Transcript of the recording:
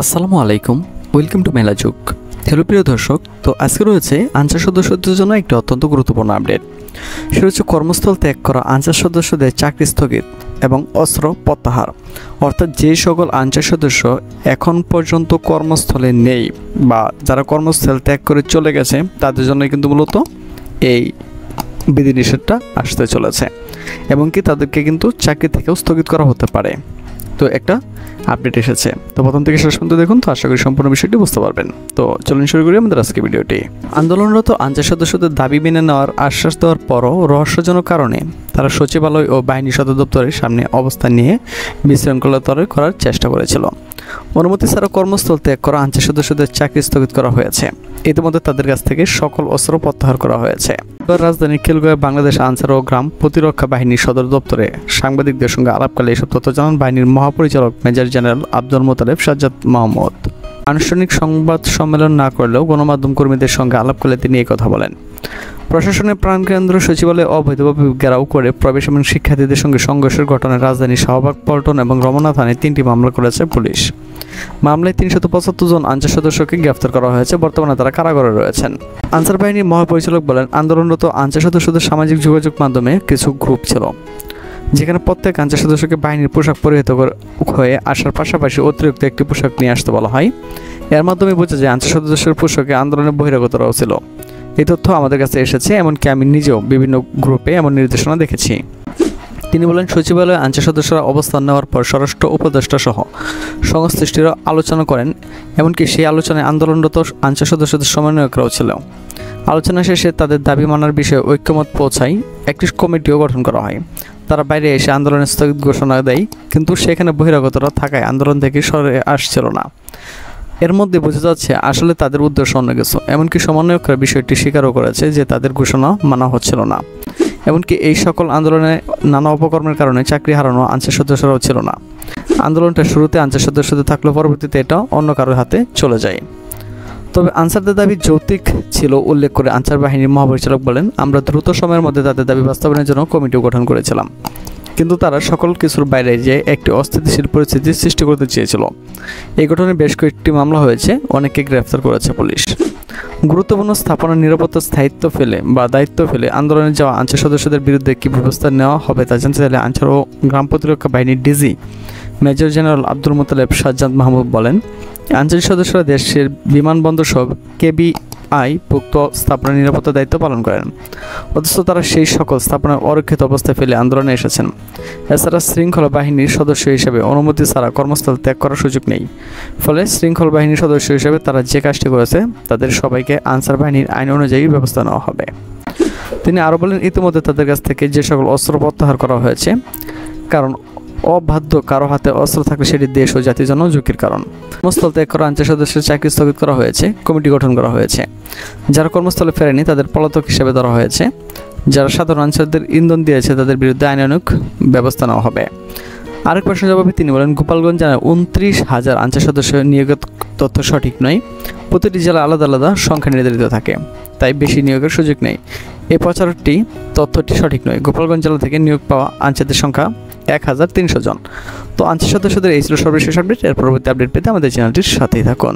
আসসালামু আলাইকুম, welcome to মেলা যুগ। হ্যালো প্রিয় দর্শক, তো আজকে রয়েছে আনসার সদস্যদের জন্য একটি অত্যন্ত গুরুত্বপূর্ণ আপডেট। সেটা হচ্ছে কর্মস্থল ত্যাগ করা আনসার সদস্যদের চাকরি স্থগিত এবং অস্ত্র প্রত্যাহার। অর্থাৎ যে সকল আনসার সদস্য এখন পর্যন্ত কর্মস্থলে নেই বা যারা কর্মস্থল ত্যাগ করে চলে গেছে তাদের জন্য কিন্তু মূলত এই বিধিনিষেধটা আসতে চলেছে এবং কি তাদেরকে কিন্তু চাকরি থেকেও স্থগিত করা হতে পারে। তো একটা আপডেট এসেছে, তো প্রথম থেকে শেষ পর্যন্ত দেখুন, তো আশা করি সম্পূর্ণ বিষয়টি বুঝতে পারবেন। তো চলুন শুরু করি আমাদের আজকে ভিডিওটি। আন্দোলনরত আনসার সদস্যদের দাবি মেনে নেওয়ার আশ্বাস দেওয়ার পরও রহস্যজনক কারণে তারা সচিবালয় ও বাহিনী সদর দপ্তরের সামনে অবস্থান নিয়ে বিশৃঙ্খলতা করার চেষ্টা করেছিল। অনুমতি ছাড়া কর্মস্থল ত্যাগ করা আনসার সদস্যদের চাকরি স্থগিত করা হয়েছে। ইতিমধ্যে তাদের কাছ থেকে সকল অস্ত্র প্রত্যাহার করা হয়েছে। রাজধানীর খিলগাঁওয়ে বাংলাদেশ আনসার ও গ্রাম প্রতিরক্ষা বাহিনীর সদর দপ্তরে সাংবাদিকদের সঙ্গে আলাপকালে এসব তথ্য জানান বাহিনীর মহাপরিচালক মেজর জেনারেল আব্দুল মোতালেব সাজ্জাদ মাহমুদ। আনুষ্ঠানিক সংবাদ সম্মেলন না করলেও গণমাধ্যম কর্মীদের সঙ্গে আলাপকালে তিনি এই কথা বলেন। প্রশাসনের প্রাণকেন্দ্র সচিবালয়ে অবৈধভাবে ঘেরাও করে প্রবেশ এবং শিক্ষার্থীদের সঙ্গে সংঘর্ষের ঘটনায় রাজধানীর শাহবাগ, পল্টন এবং রমনা থানায় ৩টি মামলা করেছে পুলিশ। মামলায় ৩৭৫ জন আনসার সদস্যকে গ্রেফতার করা হয়েছে। বর্তমানে তারা কারাগারে রয়েছেন। আনসার বাহিনীর মহাপরিচালক বলেন, আন্দোলনরত আনসার সদস্যদের সামাজিক যোগাযোগ মাধ্যমে কিছু গ্রুপ ছিল, যেখানে প্রত্যেক আনসার সদস্যকে বাহিনীর পোশাক পরিহিত হয়ে আসার পাশাপাশি অতিরিক্ত একটি পোশাক নিয়ে আসতে বলা হয়। এর মাধ্যমে বোঝা যায় আনসার সদস্যের পোশাকে আন্দোলনের বহিরাগতরাও ছিল। এই তথ্য আমাদের কাছে এসেছে, এমনকি আমি নিজেও বিভিন্ন গ্রুপে এমন নির্দেশনা দেখেছি। তিনি বলেন, সচিবালয়ে আনসার সদস্যরা অবস্থান নেওয়ার পর স্বরাষ্ট্র উপদেষ্টা সহ সংশ্লিষ্টরা আলোচনা করেন, এমনকি সেই আলোচনায় আন্দোলনরত আনসার সদস্যদের সমন্বয়করাও ছিল। আলোচনা শেষে তাদের দাবি মানার বিষয়ে ঐক্যমত পৌঁছায় একটি কমিটিও গঠন করা হয়। তারা বাইরে এসে আন্দোলনের স্থগিত ঘোষণা দেয়, কিন্তু সেখানে বহিরাগতরা থাকায় আন্দোলন থেকে সরে আসছিল না। এর মধ্যে বোঝা যাচ্ছে আসলে তাদের উদ্দেশ্য অন্য কিছু। এমনকি সমন্বয়করা বিষয়টি স্বীকারও করেছে যে তাদের ঘোষণা মানা হচ্ছিল না। এমনকি এই সকল আন্দোলনে নানা অপকর্মের কারণে চাকরি হারানো আনসার সদস্যরাও ছিল না। আন্দোলনটা শুরুতে আনসার সদস্যদের থাকলেও পরবর্তীতে এটা অন্য কারোর হাতে চলে যায়। তবে আনসারদের দাবি যৌক্তিক ছিল উল্লেখ করে আনসার বাহিনীর মহাপরিচালক বলেন, আমরা দ্রুত সময়ের মধ্যে তাদের দাবি বাস্তবায়নের জন্য কমিটিও গঠন করেছিলাম, কিন্তু তারা সকল কিছুর বাইরে যে একটি অস্থিতিশীল পরিস্থিতির সৃষ্টি করতে চেয়েছিল। এই ঘটনায় বেশ কয়েকটি মামলা হয়েছে, অনেককে গ্রেফতার করেছে পুলিশ। গুরুত্বপূর্ণ স্থাপনার নিরাপত্তা দায়িত্ব ফেলে আন্দোলনে যাওয়া আনসার সদস্যদের বিরুদ্ধে কী ব্যবস্থা নেওয়া হবে তা জানতে চাইলে আনসার ও গ্রাম প্রতিরক্ষা বাহিনীর DG major general Abdul Motaleb Sajjad Mahmud বলেন, আনসার সদস্যরা দেশের বিমানবন্দর সহ কেবিআই ভুক্ত স্থাপনার নিরাপত্তা দায়িত্ব পালন করেন, অথচ তারা সেই সকল স্থাপনার অরক্ষিত অবস্থায় ফেলে আন্দোলনে এসেছেন। এছাড়া শৃঙ্খলা বাহিনীর সদস্য হিসেবে অনুমতি ছাড়া কর্মস্থল ত্যাগ করার সুযোগ নেই। ফলে শৃঙ্খলা বাহিনীর সদস্য হিসেবে তারা যে কাজটি করেছে তাদের সবাইকে আনসার বাহিনীর আইন অনুযায়ী ব্যবস্থা নেওয়া হবে। তিনি আরও বলেন, ইতিমধ্যে তাদের কাছ থেকে যে সকল অস্ত্র প্রত্যাহার করা হয়েছে, কারণ অবাধ্য কারো হাতে অস্ত্র থাকলে সেটি দেশ ও জাতির জন্য ঝুঁকির কারণ। কর্মস্থল ত্যাগ করা আনসার সদস্যের চাকরি স্থগিত করা হয়েছে, কমিটি গঠন করা হয়েছে। যারা কর্মস্থলে ফেরেনি তাদের পলাতক হিসেবে ধরা হয়েছে। যারা সাধারণ আনসারদের ইন্ধন দিয়েছে তাদের বিরুদ্ধে আইনানুগ ব্যবস্থা নেওয়া হবে। আরেক প্রশ্নের জবাবে তিনি বলেন, গোপালগঞ্জ জেলায় 29,000 আনসার সদস্য নিয়োগের তথ্য সঠিক নয়। প্রতিটি জেলা আলাদা আলাদা সংখ্যা নির্ধারিত থাকে, তাই বেশি নিয়োগের সুযোগ নেই। এই তথ্যটি সঠিক নয়। গোপালগঞ্জ জেলা থেকে নিয়োগ পাওয়া আনসারদের সংখ্যা 1300 জন। তো আনসার সদস্যদের এই ছিল সর্বশেষ আপডেট। এর পরবর্তী আপডেট পেতে আমাদের চ্যানেলটির সাথেই থাকুন।